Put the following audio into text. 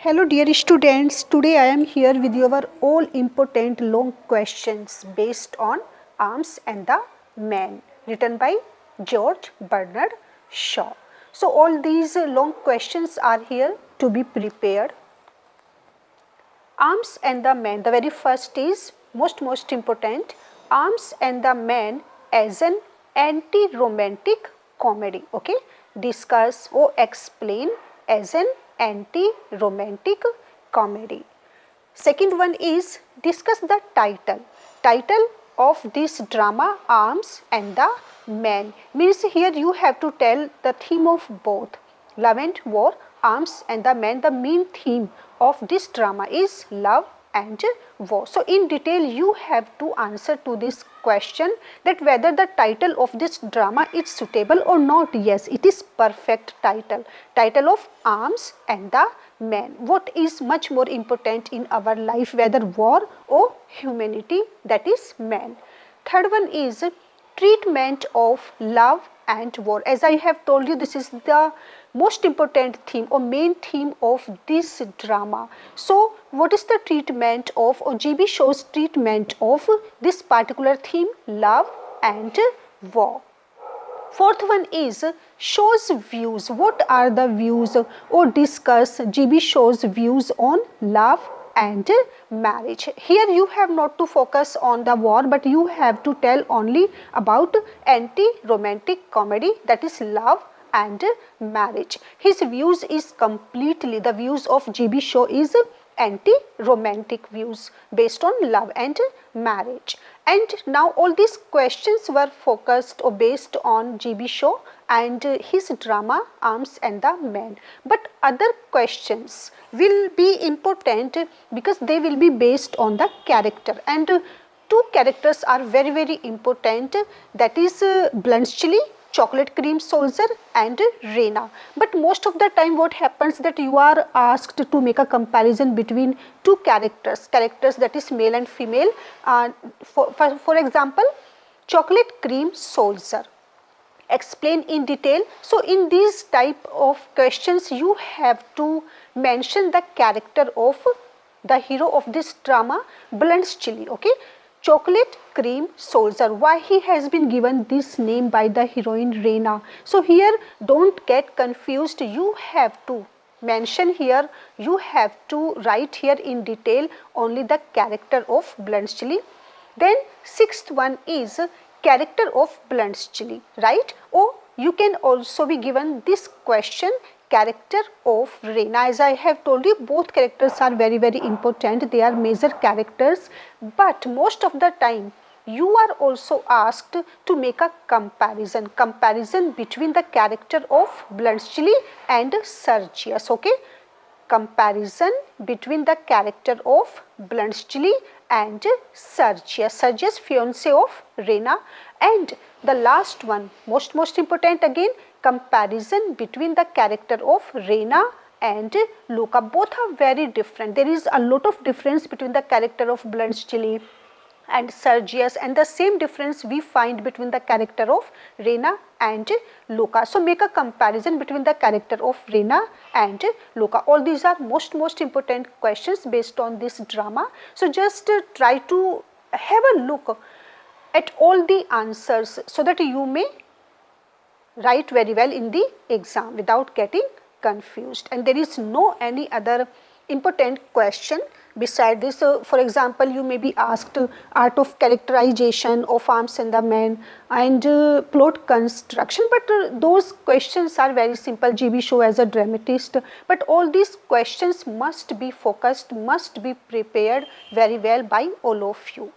Hello dear students, today I am here with your all important long questions based on Arms and the Man, written by G.B.Shaw. So all these long questions are here to be prepared. Arms and the Man, the very first is most important, Arms and the Man as an anti-romantic comedy, okay, discuss or explain as an anti-romantic comedy. Second one is discuss the title of this drama Arms and the Man, means here you have to tell the theme of both love and war. Arms and the Man, the main theme of this drama is love and war. So in detail you have to answer to this question that whether the title of this drama is suitable or not. Yes, it is perfect title of Arms and the Man. What is much more important in our life, whether war or humanity, that is man. Third one is treatment of love and war. As I have told you, this is the most important theme or main theme of this drama. So what is the treatment of, or G.B.Shaw's treatment of this particular theme, love and war? Fourth one is Shaw's views. What are the views, or discuss G.B.Shaw's views on love and marriage. Here you have not to focus on the war, but you have to tell only about anti-romantic comedy, that is love and marriage. His views is completely, the views of G.B.Shaw is anti-romantic views based on love and marriage. And now all these questions were focused or based on G.B.Shaw and his drama Arms and the Man. But other questions will be important because they will be based on the character, and two characters are very important, that is Bluntschli, chocolate cream soldier, and Reina. But most of the time what happens that you are asked to make a comparison between two characters that is male and female. For example, chocolate cream soldier, explain in detail. So in these type of questions you have to mention the character of the hero of this drama, Bluntschli, okay. Chocolate cream soldier, why he has been given this name by the heroine Reina. So here don't get confused, you have to mention here, you have to write here in detail only the character of Bluntschli. Then sixth one is character of Bluntschli, right? Or you can also be given this question, character of Reina. As I have told you, both characters are very important, they are major characters, but most of the time you are also asked to make a comparison between the character of Bluntschli and Sergius, okay. Comparison between the character of Bluntschli and Sergius, fiance of Reina. And the last one, most important again, comparison between the character of Reina and Luca. Both are very different. There is a lot of difference between the character of Bluntschli and Sergius, and the same difference we find between the character of Reina and Luca. So make a comparison between the character of Reina and Luca. All these are most important questions based on this drama. So just try to have a look at all the answers so that you may write very well in the exam without getting confused. And there is no any other important question beside this. For example, you may be asked art of characterization of Arms and the Man and plot construction, but those questions are very simple. G.B.Shaw as a dramatist, but all these questions must be focused, must be prepared very well by all of you.